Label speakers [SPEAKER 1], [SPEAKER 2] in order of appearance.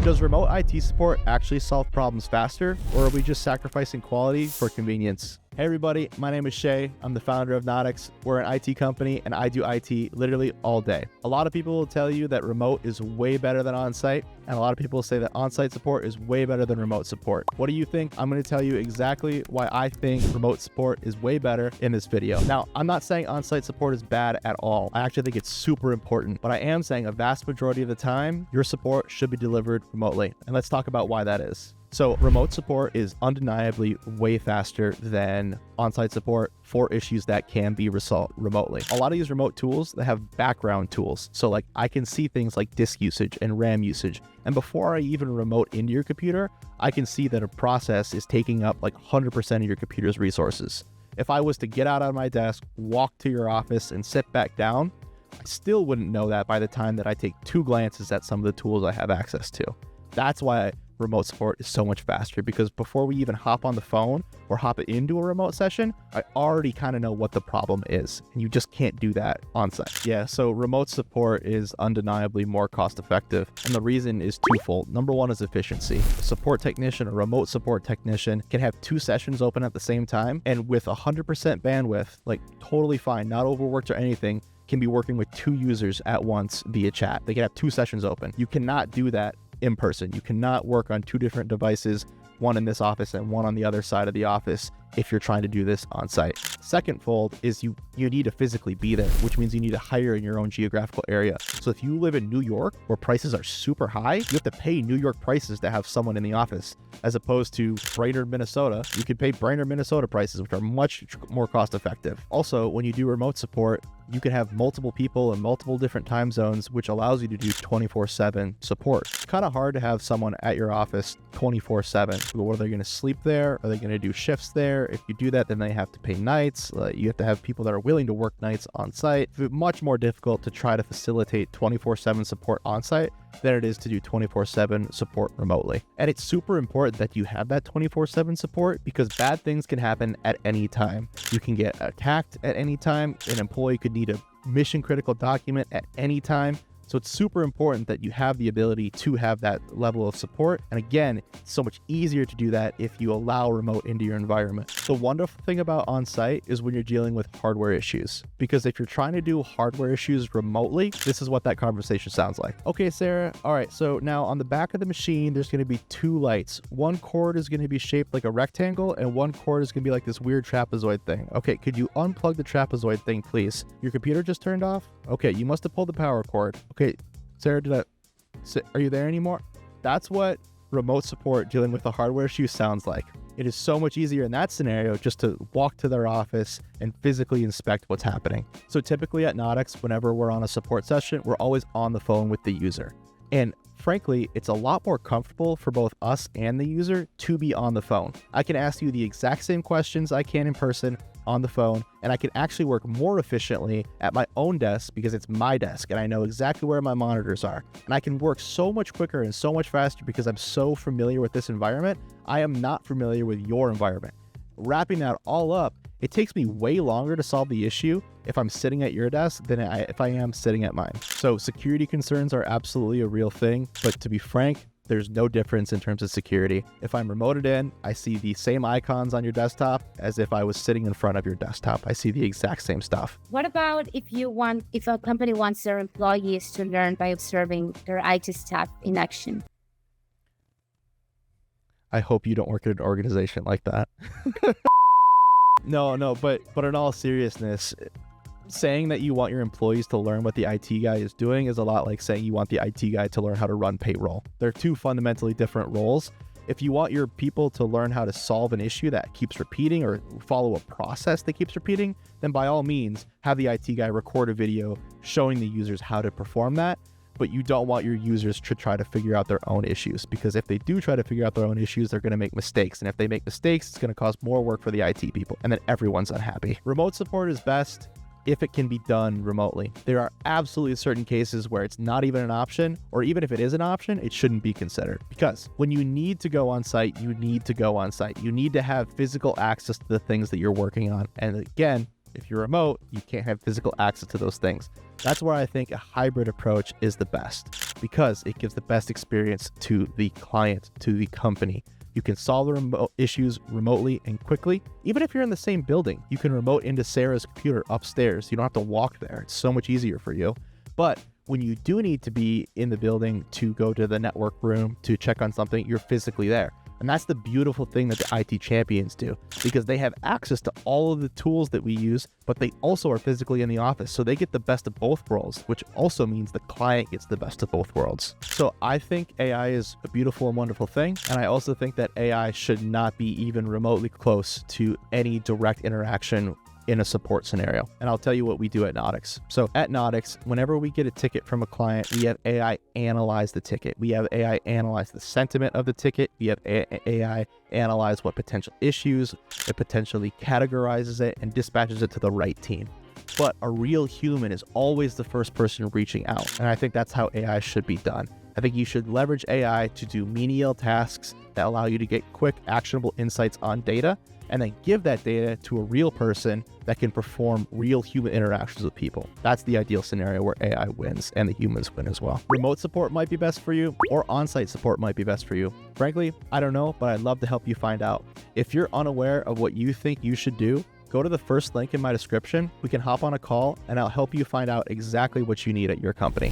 [SPEAKER 1] Does remote IT support actually solve problems faster, or are we just sacrificing quality for convenience? Hey everybody, my name is Shay. I'm the founder of Nodix. We're an IT company and I do IT literally all day. A lot of people will tell you that remote is way better than on-site, and a lot of people say that on-site support is way better than remote support. What do you think? I'm going to tell you exactly why I think remote support is way better in this video. Now, I'm not saying on-site support is bad at all. I actually think it's super important, but I am saying a vast majority of the time, your support should be delivered remotely. And let's talk about why that is. So remote support is undeniably way faster than on-site support for issues that can be resolved remotely. A lot of these remote tools, they have background tools. So like I can see things like disk usage and RAM usage. And before I even remote into your computer, I can see that a process is taking up like 100% of your computer's resources. If I was to get out of my desk, walk to your office and sit back down, I still wouldn't know that by the time that I take 2 glances at some of the tools I have access to. That's why remote support is so much faster, because before we even hop on the phone or hop into a remote session, I already kind of know what the problem is, and you just can't do that on site. Yeah, so remote support is undeniably more cost effective, and the reason is twofold. Number one is efficiency. A support technician, a remote support technician can have 2 sessions open at the same time, and with 100% bandwidth, like totally fine, not overworked or anything, can be working with 2 users at once via chat. They can have 2 sessions open. You cannot do that in person. You cannot work on 2 different devices, one in this office and one on the other side of the office, if you're trying to do this on site. Second fold is you need to physically be there, which means you need to hire in your own geographical area. So if you live in New York where prices are super high, you have to pay New York prices to have someone in the office, as opposed to Brainerd, Minnesota. You could pay Brainerd, Minnesota prices, which are much more cost effective. Also, when you do remote support, you can have multiple people in multiple different time zones, which allows you to do 24/7 support. It's kind of hard to have someone at your office 24/7. What are they going to sleep there? Are they going to do shifts there? If you do that, then they have to pay nights. You have to have people that are willing to work nights on site. It's much more difficult to try to facilitate 24/7 support on site than it is to do 24/7 support remotely. And it's super important that you have that 24/7 support, because bad things can happen at any time. You can get attacked at any time. An employee could need a mission critical document at any time. So it's super important that you have the ability to have that level of support. And again, it's so much easier to do that if you allow remote into your environment. The wonderful thing about on-site is when you're dealing with hardware issues, because if you're trying to do hardware issues remotely, this is what that conversation sounds like. Okay, Sarah, all right, so now on the back of the machine, there's going to be 2 lights. One cord is going to be shaped like a rectangle, and one cord is going to be like this weird trapezoid thing. Okay, could you unplug the trapezoid thing, please? Your computer just turned off? Okay, you must have pulled the power cord. Okay, Sarah, are you there anymore? That's what remote support dealing with a hardware issue sounds like. It is so much easier in that scenario just to walk to their office and physically inspect what's happening. So typically at Nodix, whenever we're on a support session, we're always on the phone with the user. And frankly, it's a lot more comfortable for both us and the user to be on the phone. I can ask you the exact same questions I can in person on the phone, and I can actually work more efficiently at my own desk because it's my desk and I know exactly where my monitors are. And I can work so much quicker and so much faster because I'm so familiar with this environment. I am not familiar with your environment. Wrapping that all up, it takes me way longer to solve the issue if I'm sitting at your desk than if I am sitting at mine. So security concerns are absolutely a real thing, but to be frank, there's no difference in terms of security. If I'm remoted in, I see the same icons on your desktop as if I was sitting in front of your desktop. I see the exact same stuff.
[SPEAKER 2] What about if a company wants their employees to learn by observing their IT staff in action?
[SPEAKER 1] I hope you don't work at an organization like that. No, but in all seriousness, saying that you want your employees to learn what the IT guy is doing is a lot like saying you want the IT guy to learn how to run payroll. They're 2 fundamentally different roles. If you want your people to learn how to solve an issue that keeps repeating or follow a process that keeps repeating, then by all means, have the IT guy record a video showing the users how to perform that. But you don't want your users to try to figure out their own issues, because if they do try to figure out their own issues, they're going to make mistakes. And if they make mistakes, it's going to cause more work for the IT people, and then everyone's unhappy. Remote support is best if it can be done remotely. There are absolutely certain cases where it's not even an option, or even if it is an option, it shouldn't be considered. Because when you need to go on site, you need to go on site. You need to have physical access to the things that you're working on. And again, If you're remote, you can't have physical access to those things. That's where I think a hybrid approach is the best, because it gives the best experience to the client, to the company. You can solve the remote issues remotely and quickly. Even if you're in the same building, you can remote into Sarah's computer upstairs. You don't have to walk there. It's so much easier for you. But when you do need to be in the building to go to the network room to check on something, you're physically there. And that's the beautiful thing that the IT champions do, because they have access to all of the tools that we use, but they also are physically in the office. So they get the best of both worlds, which also means the client gets the best of both worlds. So I think AI is a beautiful and wonderful thing. And I also think that AI should not be even remotely close to any direct interaction in a support scenario. And I'll tell you what we do at Nautix. So at Nautix, whenever we get a ticket from a client, we have AI analyze the ticket. We have AI analyze the sentiment of the ticket. We have AI analyze what potential issues, it potentially categorizes it and dispatches it to the right team. But a real human is always the first person reaching out. And I think that's how AI should be done. I think you should leverage AI to do menial tasks that allow you to get quick, actionable insights on data, and then give that data to a real person that can perform real human interactions with people. That's the ideal scenario where AI wins and the humans win as well. Remote support might be best for you, or on-site support might be best for you. Frankly, I don't know, but I'd love to help you find out. If you're unaware of what you think you should do, go to the first link in my description. We can hop on a call and I'll help you find out exactly what you need at your company.